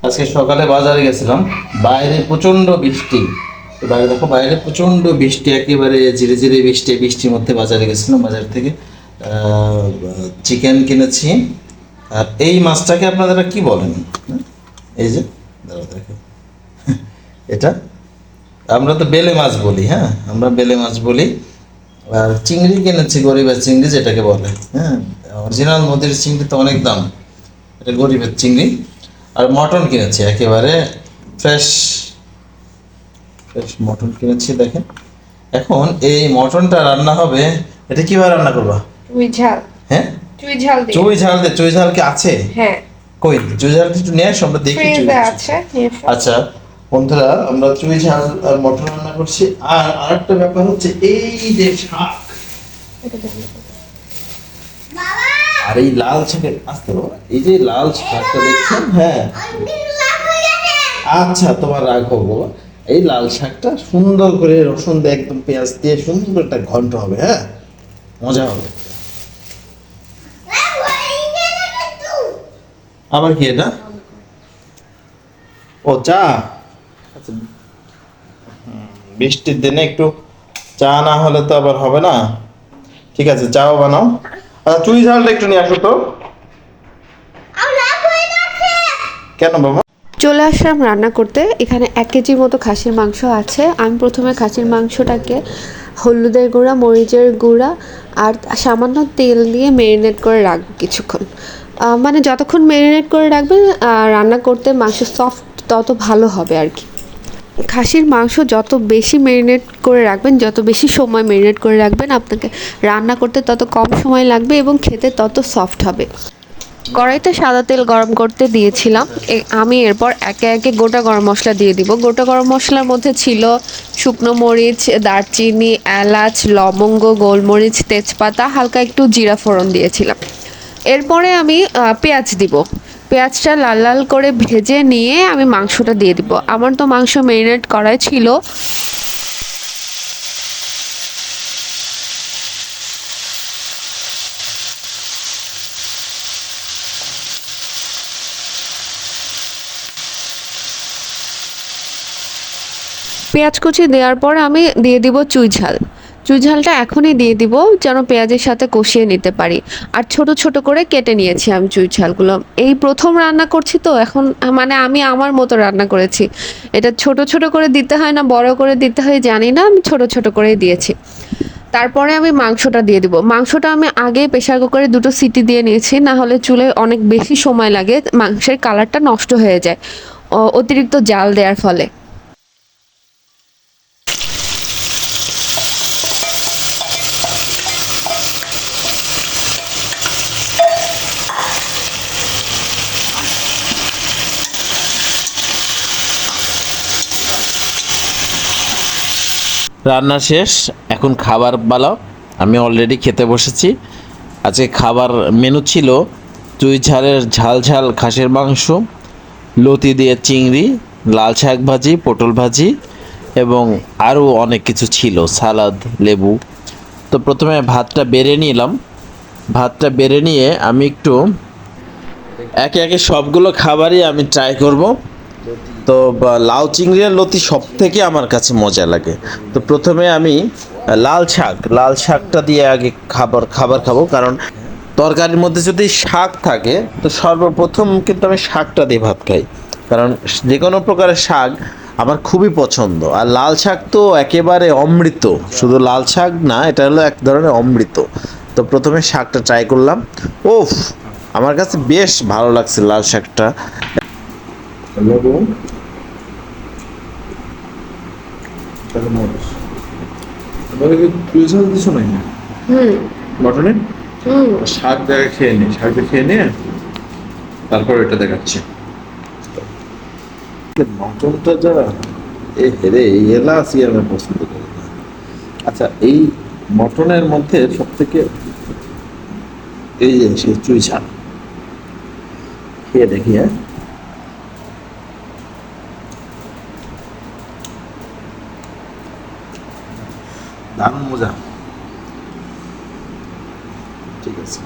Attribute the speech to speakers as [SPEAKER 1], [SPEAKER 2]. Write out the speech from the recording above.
[SPEAKER 1] আজকে সকালে বাজারে গেছিলাম, বাইরে প্রচন্ড বৃষ্টি। তো বাইরে দেখো, বাইরে প্রচন্ড বৃষ্টি, একেবারে ধীরে ধীরে বৃষ্টি, বৃষ্টির মধ্যে বাজারে গেছিলাম। বাজার থেকে চিকেন কিনেছি। আর এই মাছটাকে আপনারা কি বলেন? এই যে দাঁড়াও দেখো, এটা আমরা তো বেলে মাছ বলি। হ্যাঁ, আমরা বেলে মাছ বলি। আর চিংড়ি কিনেছি, গরিবের চিংড়ি যেটাকে বলে। হ্যাঁ, অরিজিনাল নদীর চিংড়ি তো অনেক দাম, এটা গরিবের চিংড়ি। আর মটন কিনেছি, একেবারে ফ্রেশ ফ্রেশ মটন কিনেছি। দেখেন, এখন এই মটনটা রান্না হবে। এটা কিভাবে রান্না করবা?
[SPEAKER 2] চুই ঝাল।
[SPEAKER 1] হ্যাঁ,
[SPEAKER 2] চুই ঝাল দিয়ে।
[SPEAKER 1] চুই ঝাল দিয়ে। চুই ঝাল কি আছে?
[SPEAKER 2] হ্যাঁ,
[SPEAKER 1] কই চুই ঝাল একটু নিয়ে আসো, আমরা দেখি। চুই
[SPEAKER 2] ফ্রিজে আছে। নিয়ে এসো।
[SPEAKER 1] আচ্ছা বন্ধুরা, আমরা চুই ঝাল আর মটন রান্না করছি। আর আরেকটা ব্যাপার হচ্ছে, এই যে শাক,
[SPEAKER 2] এটা দেন।
[SPEAKER 1] আর এই লাল শাকের, আসতে বাবা, এই যে লাল শাকটা দেখছেন? হ্যাঁ, আচ্ছা তোমার রাগ হোক বাবা। এই লাল শাকটা সুন্দর করে রসুন দিয়ে, একদম পেঁয়াজ দিয়ে সুন্দর একটা ঘন্ট হবে। হ্যাঁ, মজা হবে। আবার কি এটা? ও চা। আচ্ছা, বৃষ্টির দিনে একটু চা না হলে তো আবার হবে না। ঠিক আছে, চাও বানাও। আচ্ছা, চুই ঝালটা একটু নিয়ে আসো তো। কেন বাবা?
[SPEAKER 2] চলে আসলাম রান্না করতে। এখানে 1 কেজির মতো খাসির মাংস আছে। আমি প্রথমে খাসির মাংসটাকে হলুদের গুঁড়া, মরিচের গুঁড়া আর সামান্য তেল দিয়ে ম্যারিনেট করে রাখবো কিছুক্ষণ। মানে যতক্ষণ ম্যারিনেট করে রাখবেন রান্না করতে মাংস সফট তত ভালো হবে আর কি। খাসির মাংস যত বেশি ম্যারিনেট করে রাখবেন, যত বেশি সময় ম্যারিনেট করে রাখবেন, আপনাকে রান্না করতে তত কম সময় লাগবে এবং খেতে তত সফট হবে। কড়াইতে সাদা তেল গরম করতে দিয়েছিলাম। আমি এরপর একে একে গোটা গরম মশলা দিয়ে দিব। গোটা গরম মশলার মধ্যে ছিল শুকনো মরিচ, দারচিনি, এলাচ, লবঙ্গ, গোলমরিচ, তেজপাতা, হালকা একটু জিরা ফোড়ন দিয়েছিলাম। এরপরে আমি পেঁয়াজ দিব। পেঁয়াজটা লাল লাল করে ভেজে নিয়ে আমি মাংসটা দিয়ে দিব। আমার তো মাংস ম্যারিনেট করাই ছিল। পেঁয়াজ কুচি দেওয়ার পর আমি দিয়ে দিব চুই ঝাল। চুই ঝালটা এখনই দিয়ে দিব যেন পেঁয়াজের সাথে কষিয়ে নিতে পারি। আর ছোট ছোট করে কেটে নিয়েছি আমি চুই ঝালগুলো। এই প্রথম রান্না করছি তো এখন, মানে আমি আমার মতো রান্না করেছি। এটা ছোট ছোট করে দিতে হয় না বড় করে দিতে হয় জানি না, আমি ছোট ছোট করেই দিয়েছি। তারপরে আমি মাংসটা দিয়ে দিব। মাংসটা আমি আগে প্রেসার কুকারে 2টো সিটি দিয়ে নিয়েছি, না হলে চুলায় অনেক বেশি সময় লাগে, মাংসের কালারটা নষ্ট হয়ে যায় অতিরিক্ত জাল দেওয়ার ফলে।
[SPEAKER 1] রান্না শেষ, এখন খাবার পালা। আমি অলরেডি খেতে বসেছি। আজকে খাবার মেনু ছিল চুই ঝালের ঝাল ঝাল খাসির মাংস, লতি দিয়ে চিংড়ি, লাল শাক ভাজি, পটল ভাজি এবং আরও অনেক কিছু ছিল, সালাদ, লেবু। তো প্রথমে ভাতটা বেড়ে নিলাম। ভাতটা বেড়ে নিয়ে আমি একটু একে একে সবগুলো খাবারই আমি ট্রাই করব। তো লাউ চিংড়ি আর লতি সব থেকে আমার কাছে মজা লাগে। তো প্রথমে আমি লাল শাকটা দিয়ে আগে খাবার খাবো, কারণ তরকারির মধ্যে যদি শাক থাকে তো সর্বপ্রথম কিন্তু আমি শাকটা দিয়ে ভাত খাই, কারণ যে কোনো প্রকারের শাক আমার খুবই পছন্দ। আর লাল শাক তো একেবারে অমৃত, শুধু লাল শাক না, এটা হলো এক ধরনের অমৃত। তো প্রথমে শাকটা ট্রাই করলাম। ওফ, আমার কাছে বেশ ভালো লাগছে লাল শাকটা।
[SPEAKER 2] হুম।
[SPEAKER 1] মটনে
[SPEAKER 2] হুম।
[SPEAKER 1] শাক দেখা খেয়ে নি, শাকটা খেয়ে নিয়ে তারপর এটা দেখাচ্ছি। মটনটা যা এ হেরে, এই এলাচি আমি পছন্দ করি না। আচ্ছা, এই মটনের মধ্যে সব থেকে এই যে সেই চুই ঝাল খেয়ে দেখি। হ্যাঁ, দারুণ মজা। ঠিক আছে।